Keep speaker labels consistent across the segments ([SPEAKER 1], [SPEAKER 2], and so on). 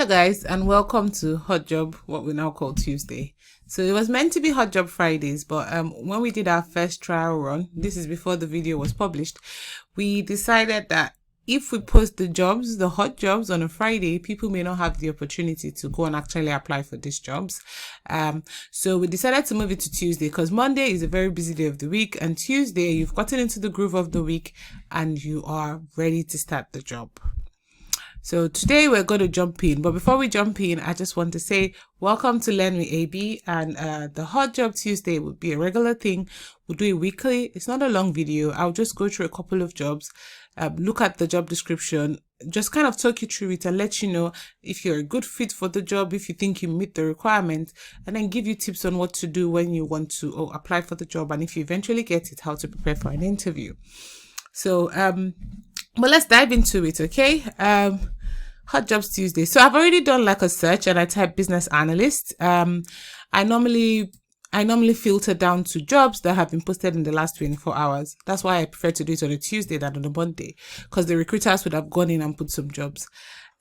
[SPEAKER 1] Hello guys and welcome to Hot Job, what we now call Tuesday. So it was meant to be Hot Job Fridays, but when we did our first trial run, this is before the video was published, we decided that if we post the hot jobs on a Friday, people may not have the opportunity to go and actually apply for these jobs. So we decided to move it to Tuesday because Monday is a very busy day of the week, and Tuesday you've gotten into the groove of the week and you are ready to start the job. So today we're going to jump in, but before we jump in, I just want to say welcome to Learn with AB, and the Hot Job Tuesday will be a regular thing. We'll do it weekly. It's not a long video. I'll just go through a couple of jobs, look at the job description, just kind of talk you through it and let you know if you're a good fit for the job, if you think you meet the requirements, and then give you tips on what to do when you want to apply for the job, and if you eventually get it, how to prepare for an interview. So but let's dive into it, okay? Hot Jobs Tuesday. So I've already done like a search and I typed business analyst. I normally filter down to jobs that have been posted in the last 24 hours. That's why I prefer to do it on a Tuesday than on a Monday, because the recruiters would have gone in and put some jobs.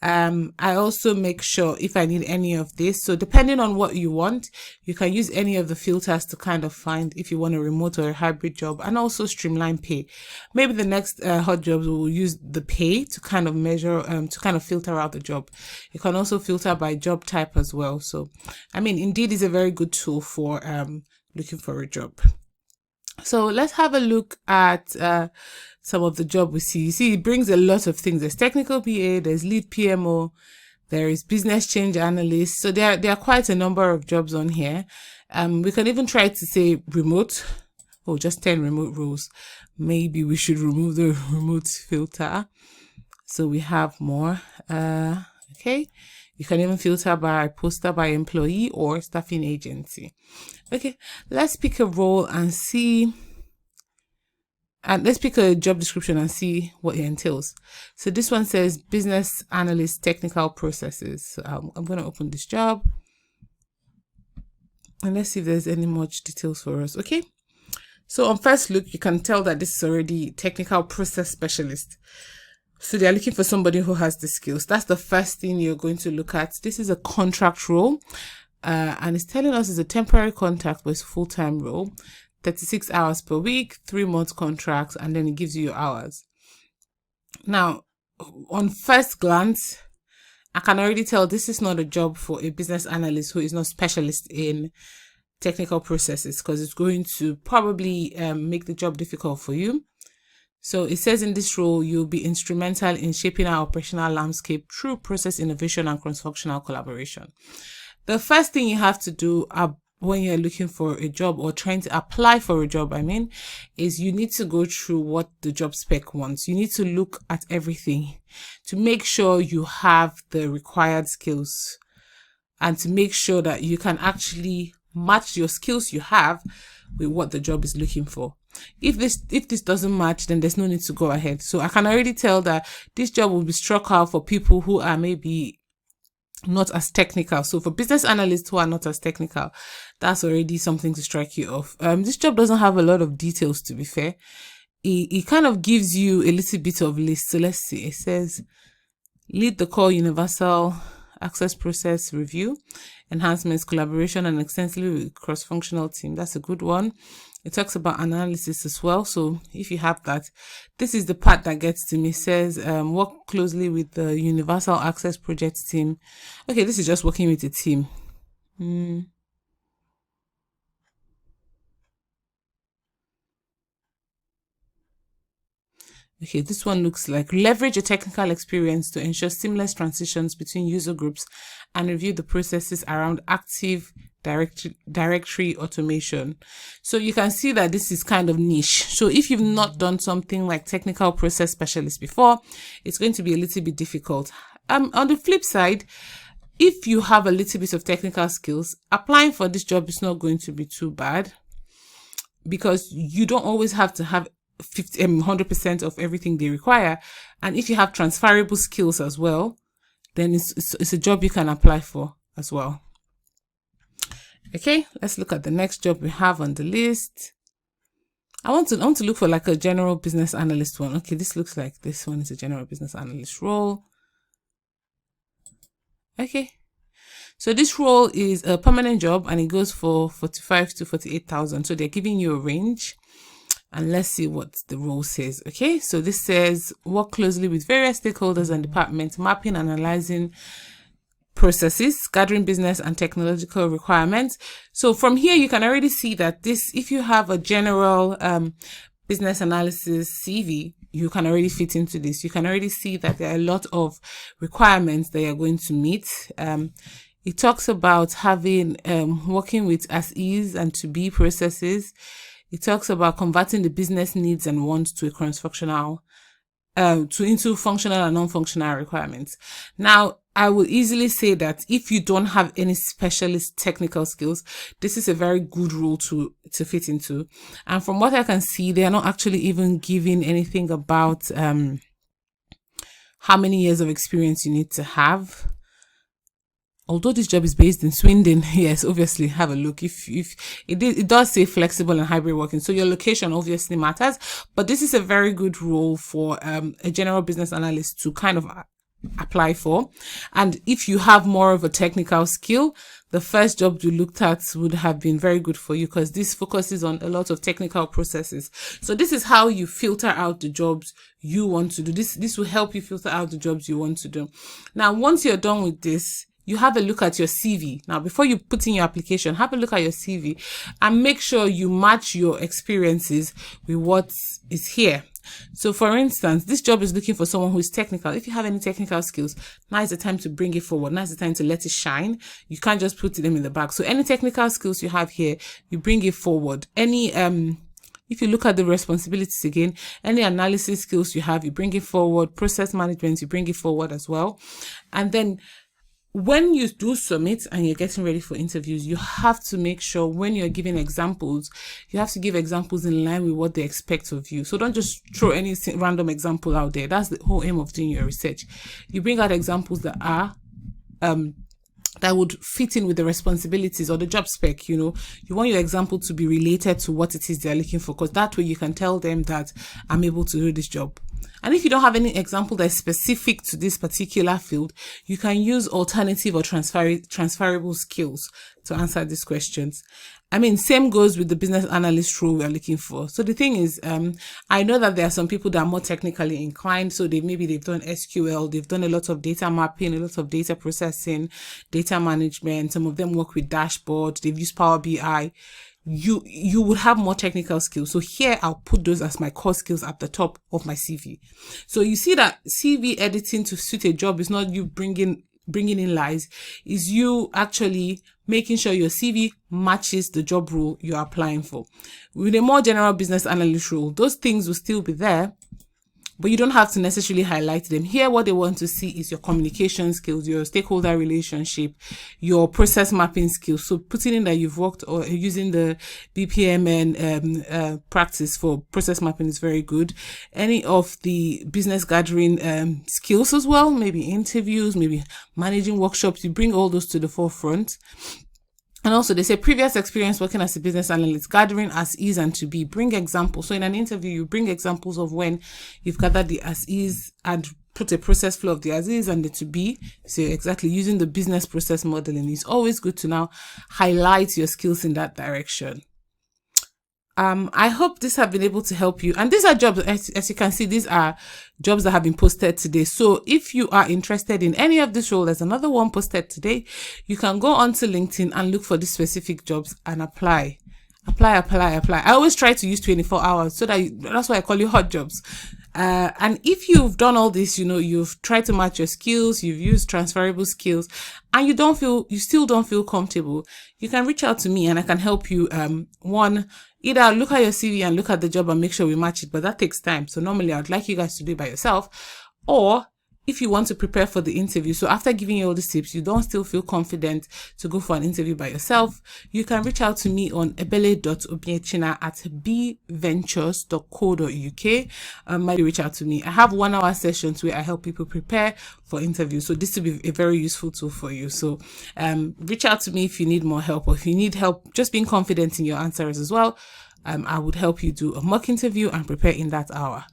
[SPEAKER 1] I also make sure if I need any of this. So depending on what you want, you can use any of the filters to kind of find if you want a remote or a hybrid job, and also streamline pay. Maybe the next hot jobs will use the pay to kind of measure, to kind of filter out the job. You can also filter by job type as well. So, I mean, Indeed is a very good tool for looking for a job. So let's have a look at some of the job we see. You see, it brings a lot of things. There's technical PA, there's lead PMO, there is business change analyst. So there are quite a number of jobs on here. We can even try to say remote. Oh, just 10 remote roles. Maybe we should remove the remote filter. So we have more. Okay. You can even filter by poster by employee or staffing agency. Okay, let's pick a role and see. And let's pick a job description and see what it entails. So this one says business analyst technical processes. So I'm going to open this job. And let's see if there's any much details for us. Okay. So on first look, you can tell that this is already technical process specialist. So they're looking for somebody who has the skills. That's the first thing you're going to look at. This is a contract role. And it's telling us it's a temporary contract, but it's a full-time role. 36 hours per week, 3-month contracts, and then it gives you your hours. Now, on first glance, I can already tell this is not a job for a business analyst who is not specialist in technical processes, because it's going to probably make the job difficult for you. So it says in this role, you'll be instrumental in shaping our operational landscape through process innovation and cross-functional collaboration. The first thing you have to do when you're looking for a job or trying to apply for a job, is you need to go through what the job spec wants. You need to look at everything to make sure you have the required skills and to make sure that you can actually match your skills you have with what the job is looking for. If this doesn't match, then there's no need to go ahead. So I can already tell that this job will be struck out for people who are maybe not as technical. So for business analysts who are not as technical, that's already something to strike you off. This job doesn't have a lot of details, to be fair. It kind of gives you a little bit of list. So let's see. It says lead the core universal access process review, enhancements, collaboration, and extensively with cross-functional team. That's a good one. It talks about analysis as well. So if you have that, this is the part that gets to me. It says work closely with the universal access project team. Okay, this is just working with a team. Okay, this one looks like leverage a technical experience to ensure seamless transitions between user groups and review the processes around active directory automation. So you can see that this is kind of niche. So if you've not done something like technical process specialist before, it's going to be a little bit difficult. On the flip side, if you have a little bit of technical skills, applying for this job is not going to be too bad, because you don't always have to have 100% of everything they require. And if you have transferable skills as well, then it's a job you can apply for as well. Okay, let's look at the next job we have on the list. I want to look for like a general business analyst one. Okay, this looks like this one is a general business analyst role. Okay. So this role is a permanent job and it goes for 45 to 48,000. So they're giving you a range. And let's see what the role says. Okay, so this says work closely with various stakeholders and departments, mapping and analyzing processes, gathering business and technological requirements. So from here, you can already see that this, if you have a general business analysis CV, you can already fit into this. You can already see that there are a lot of requirements that you're going to meet. It talks about having working with as is and to be processes. It talks about converting the business needs and wants to a cross-functional, into functional and non-functional requirements. Now, I will easily say that if you don't have any specialist technical skills, this is a very good role to fit into. And from what I can see, they are not actually even giving anything about how many years of experience you need to have. Although this job is based in Swindon, yes, obviously have a look. If it does say flexible and hybrid working, so your location obviously matters. But this is a very good role for a general business analyst to kind of apply for. And if you have more of a technical skill, the first job you looked at would have been very good for you because this focuses on a lot of technical processes. So this is how you filter out the jobs you want to do. This will help you filter out the jobs you want to do. Now, once you're done with this, you have a look at your CV. Now, before you put in your application, have a look at your CV and make sure you match your experiences with what is here. So for instance, this job is looking for someone who is technical. If you have any technical skills, now is the time to bring it forward. Now is the time to let it shine. You can't just put them in the back. So any technical skills you have here, you bring it forward. Any, if you look at the responsibilities again, any analysis skills you have, you bring it forward. Process management, you bring it forward as well. And then when you do submit and you're getting ready for interviews, you have to make sure when you're giving examples, you have to give examples in line with what they expect of you. So don't just throw any random example out there. That's the whole aim of doing your research. You bring out examples that are, that would fit in with the responsibilities or the job spec. You know, you want your example to be related to what it is they're looking for, because that way you can tell them that I'm able to do this job. And if you don't have any example that is specific to this particular field, you can use alternative or transferable skills to answer these questions. I mean, same goes with the business analyst role we're looking for. So the thing is, I know that there are some people that are more technically inclined. So they've done SQL, they've done a lot of data mapping, a lot of data processing, data management. Some of them work with dashboards. They've used Power BI. You would have more technical skills. So here I'll put those as my core skills at the top of my CV. So you see that CV editing to suit a job is not you bringing in lies, is you actually making sure your CV matches the job role you're applying for. With a more general business analyst role, those things will still be there, but you don't have to necessarily highlight them. Here, what they want to see is your communication skills, your stakeholder relationship, your process mapping skills. So putting in that you've worked or using the BPMN practice for process mapping is very good. Any of the business gathering skills as well, maybe interviews, maybe managing workshops, you bring all those to the forefront. And also they say previous experience working as a business analyst, gathering as is and to be, bring examples. So in an interview, you bring examples of when you've gathered the as is and put a process flow of the as is and the to be. So exactly using the business process modeling. It's always good to now highlight your skills in that direction. I hope this have been able to help you. And these are jobs, as you can see, these are jobs that have been posted today. So if you are interested in any of this role, there's another one posted today. You can go onto LinkedIn and look for these specific jobs and apply. Apply. I always try to use 24 hours so that's why I call you hot jobs. And if you've done all this, you know, you've tried to match your skills, you've used transferable skills, and you still don't feel comfortable, you can reach out to me and I can help you. Either look at your CV and look at the job and make sure we match it, but that takes time. So normally I'd like you guys to do it by yourself, or if you want to prepare for the interview. So after giving you all these tips, you don't still feel confident to go for an interview by yourself, you can reach out to me on ebele.obiechina@bventures.co.uk. Might reach out to me. I have 1 hour sessions where I help people prepare for interviews. So this will be a very useful tool for you. So reach out to me if you need more help, or if you need help just being confident in your answers as well. I would help you do a mock interview and prepare in that hour.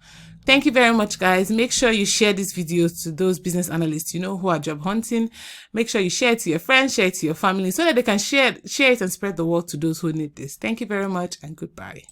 [SPEAKER 1] Thank you very much, guys. Make sure you share this video to those business analysts you know who are job hunting. Make sure you share it to your friends, share it to your family, so that they can share it and spread the word to those who need this. Thank you very much, and goodbye.